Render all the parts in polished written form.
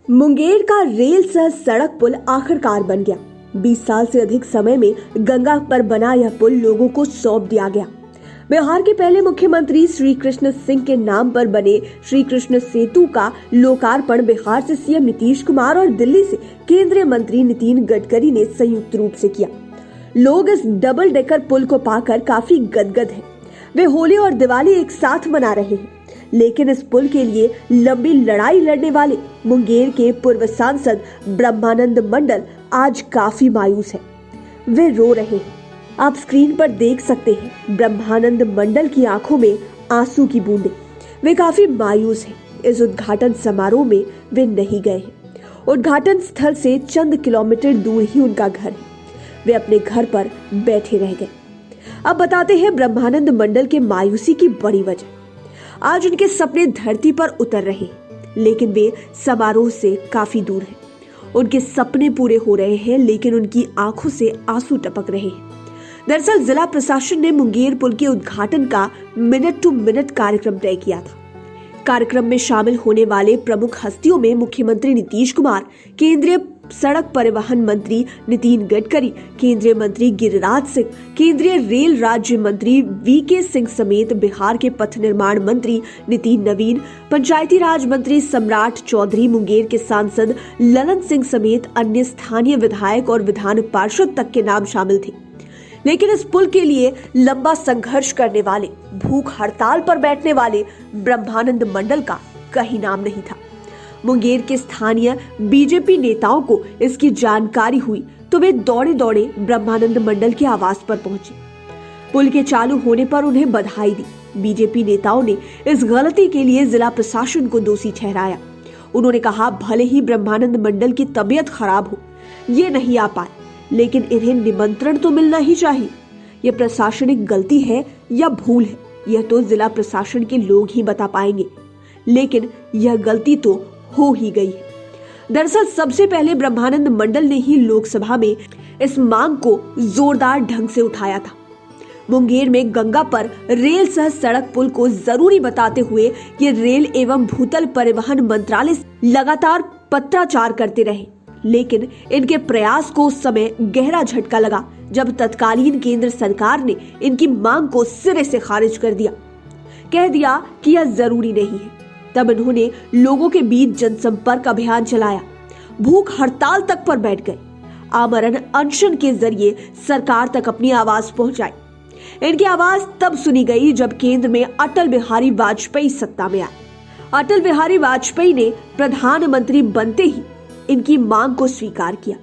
मुंगेर का रेल सह सड़क पुल आखिरकार बन गया। 20 साल से अधिक समय में गंगा पर बना यह पुल लोगों को सौंप दिया गया। बिहार के पहले मुख्यमंत्री श्री कृष्ण सिंह के नाम पर बने श्री कृष्ण सेतु का लोकार्पण बिहार से सीएम नीतीश कुमार और दिल्ली से केंद्रीय मंत्री नितिन गडकरी ने संयुक्त रूप से किया। लोग इस डबल डेकर पुल को पाकर काफी गदगद हैं। वे होली और दिवाली एक साथ मना रहे हैं, लेकिन इस पुल के लिए लंबी लड़ाई लड़ने वाले मुंगेर के पूर्व सांसद ब्रह्मानंद मंडल आज काफी मायूस हैं। वे रो रहे हैं। आप स्क्रीन पर देख सकते हैं ब्रह्मानंद मंडल की आंखों में आंसू की बूंदें। वे काफी मायूस हैं। इस उद्घाटन समारोह में वे नहीं गए हैं। उद्घाटन स्थल से चंद किलोमीटर दूर ही उनका घर है। वे अपने घर पर बैठे रह गए। अब बताते हैं ब्रह्मानंद मंडल के मायूसी की बड़ी वजह। आज उनके सपने धरती पर उतर रहे हैं, लेकिन वे समारोह से काफी दूर हैं। उनके सपने पूरे हो रहे हैं, लेकिन उनकी आंखों से आंसू टपक रहे हैं। दरअसल जिला प्रशासन ने मुंगेर पुल के उद्घाटन का मिनट टू मिनट कार्यक्रम तय किया था। कार्यक्रम में शामिल होने वाले प्रमुख हस्तियों में मुख्यमंत्री नीतीश कुमार, केंद्रीय सड़क परिवहन मंत्री नितिन गडकरी, केंद्रीय मंत्री गिरिराज सिंह, केंद्रीय रेल राज्य मंत्री वीके सिंह समेत बिहार के पथ निर्माण मंत्री नितिन नवीन, पंचायती राज मंत्री सम्राट चौधरी, मुंगेर के सांसद ललन सिंह समेत अन्य स्थानीय विधायक और विधान पार्षद तक के नाम शामिल थे। लेकिन इस पुल के लिए लंबा संघर्ष करने वाले, भूख हड़ताल पर बैठने वाले ब्रह्मानंद मंडल का कहीं नाम नहीं था। मुंगेर के स्थानीय बीजेपी नेताओं को इसकी जानकारी हुई तो वे दौड़े दौड़े ब्रह्मानंद मंडल के आवास पर पहुंचे। पुल के चालू होने पर उन्हें बधाई दी। बीजेपी नेताओं ने इस गलती के लिए जिला प्रशासन को दोषी ठहराया। उन्होंने कहा, भले ही ब्रह्मानंद मंडल की तबीयत खराब हो, ये नहीं आ पाए, लेकिन इन्हें निमंत्रण तो मिलना ही चाहिए। यह प्रशासनिक गलती है या भूल है, यह तो जिला प्रशासन के लोग ही बता पाएंगे, लेकिन यह गलती तो हो ही गई है। दरअसल सबसे पहले ब्रह्मानंद मंडल ने ही लोकसभा में इस मांग को जोरदार ढंग से उठाया था। मुंगेर में गंगा पर रेल सह सड़क पुल को जरूरी बताते हुए ये रेल एवं भूतल परिवहन मंत्रालय लगातार पत्राचार करते रहे, लेकिन इनके प्रयास को उस समय गहरा झटका लगा जब तत्कालीन केंद्र सरकार ने इनकी मांग को सिरे से खारिज कर दिया। कह दिया कि यह जरूरी नहीं है। तब इन्होंने लोगों के बीच जनसंपर्क अभियान चलाया, भूख हड़ताल तक पर बैठ गए, आमरण अनशन के जरिए सरकार तक अपनी आवाज पहुंचाई। इनकी आवाज तब सुनी गई जब केंद्र में अटल बिहारी वाजपेयी सत्ता में आए। अटल बिहारी वाजपेयी ने प्रधानमंत्री बनते ही इनकी मांग को स्वीकार किया।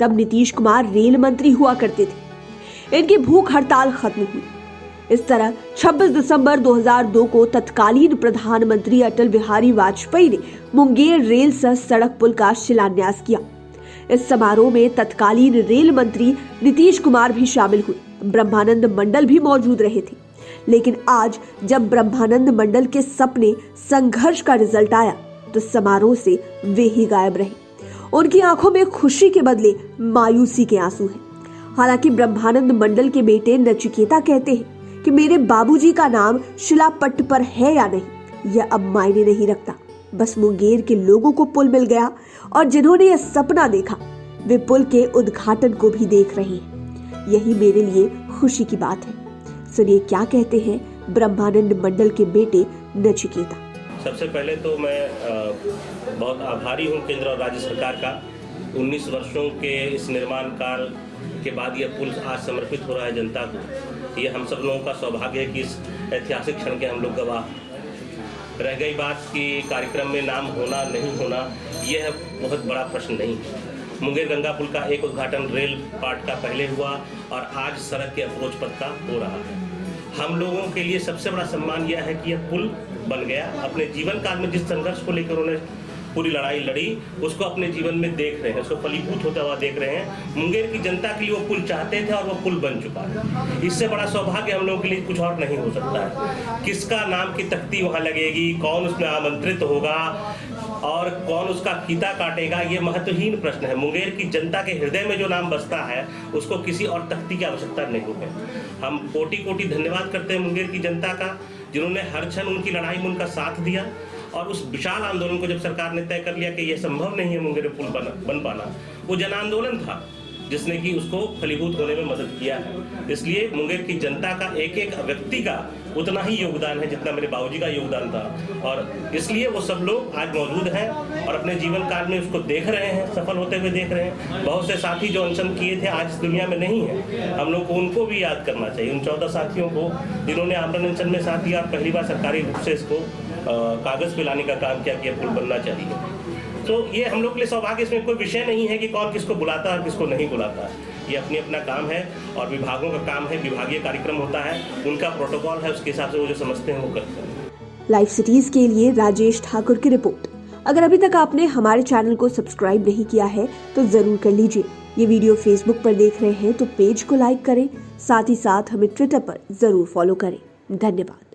तब नीतीश कुमार रेल मंत्री हुआ करते थे। इनकी भूख हड़ताल खत्म हुई। इस तरह 26 दिसंबर 2002 को तत्कालीन प्रधानमंत्री अटल बिहारी वाजपेयी ने मुंगेर रेल सह सड़क पुल का शिलान्यास किया। इस समारोह में तत्कालीन रेल मंत्री नीतीश कुमार भी शामिल हुए। ब्रह्मानंद मंडल भी मौजूद रहे थे। लेकिन आज जब ब्रह्मानंद मंडल के सपने संघर्ष का रिजल्ट आया तो समारोह से वे ही गायब रहे। उनकी आंखों में खुशी के बदले मायूसी के आंसू हैं। हालांकि ब्रह्मानंद मंडल के बेटे नचिकेता कहते हैं कि मेरे बाबूजी का नाम शिलापट्ट पर है या नहीं, यह अब मायने नहीं रखता। बस मुंगेर के लोगों को पुल मिल गया और जिन्होंने यह सपना देखा वे पुल के उद्घाटन को भी देख रहे हैं। यही मेरे लिए खुशी की बात है। सुनिए क्या कहते हैं ब्रह्मानंद मंडल के बेटे नचिकेता। सबसे पहले तो मैं बहुत आभारी हूँ केंद्र और राज्य सरकार का। 19 वर्षों के इस निर्माण काल के बाद यह पुल आज समर्पित हो रहा है जनता को। ये हम सब लोगों का सौभाग्य है कि इस ऐतिहासिक क्षण के हम लोग गवाह। रह गई बात कि कार्यक्रम में नाम होना नहीं होना, यह बहुत बड़ा प्रश्न नहीं है। मुंगेर गंगा पुल का एक उद्घाटन रेल पार्ट का पहले हुआ और आज सड़क के अप्रोच पथ का हो रहा है। हम लोगों के लिए सबसे बड़ा सम्मान यह है कि यह पुल बन गया। अपने जीवन काल में जिस संघर्ष को लेकर उन्होंने पूरी लड़ाई लड़ी, उसको अपने जीवन में देख रहे हैं, उसको फलीभूत होता हुआ देख रहे हैं। मुंगेर की जनता के लिए वो पुल चाहते थे और वो पुल बन चुका है। इससे बड़ा सौभाग्य हम लोगों के लिए कुछ और नहीं हो सकता है। किसका नाम की तख्ती वहाँ लगेगी, कौन उसमें आमंत्रित होगा और कौन उसका फीता काटेगा, ये महत्वहीन प्रश्न है। मुंगेर की जनता के हृदय में जो नाम बसता है उसको किसी और तख्ती की आवश्यकता नहीं है। हम कोटि कोटि धन्यवाद करते हैं मुंगेर की जनता का, जिन्होंने हर क्षण उनकी लड़ाई में उनका साथ दिया और उस विशाल आंदोलन को जब सरकार ने तय कर लिया कि यह संभव नहीं है मुंगेर पुल बन पाना, वो जन आंदोलन था जिसने कि उसको फलीभूत होने में मदद किया है। इसलिए मुंगेर की जनता का एक एक व्यक्ति का उतना ही योगदान है जितना मेरे बाबूजी का योगदान था, और इसलिए वो सब लोग आज मौजूद हैं और अपने जीवन काल में उसको देख रहे हैं, सफल होते हुए देख रहे हैं। बहुत से साथी जो अनशन किए थे आज इस दुनिया में नहीं है, हम लोग को उनको भी याद करना चाहिए, उन 14 साथियों को जिन्होंने आमरण अनशन में साथ दिया और पहली बार सरकारी रूप से इसको कागज पे लाने का काम किया कि पुल बनना चाहिए। तो ये हम लोग के लिए सौभाग्य, इसमें कोई विषय नहीं है कि कौन किसको बुलाता है और किसको नहीं बुलाता है। ये अपना काम है और विभागों का काम है, विभागीय कार्यक्रम होता है, उनका प्रोटोकॉल है, उसके हिसाब से वो जो समझते हैं वो करते हैं। लाइव सिटीज के लिए राजेश ठाकुर की रिपोर्ट। अगर अभी तक आपने हमारे चैनल को सब्सक्राइब नहीं किया है तो जरूर कर लीजिए। ये वीडियो फेसबुक पर देख रहे हैं तो पेज को लाइक करें, साथ ही साथ हमें ट्विटर पर जरूर फॉलो करें। धन्यवाद।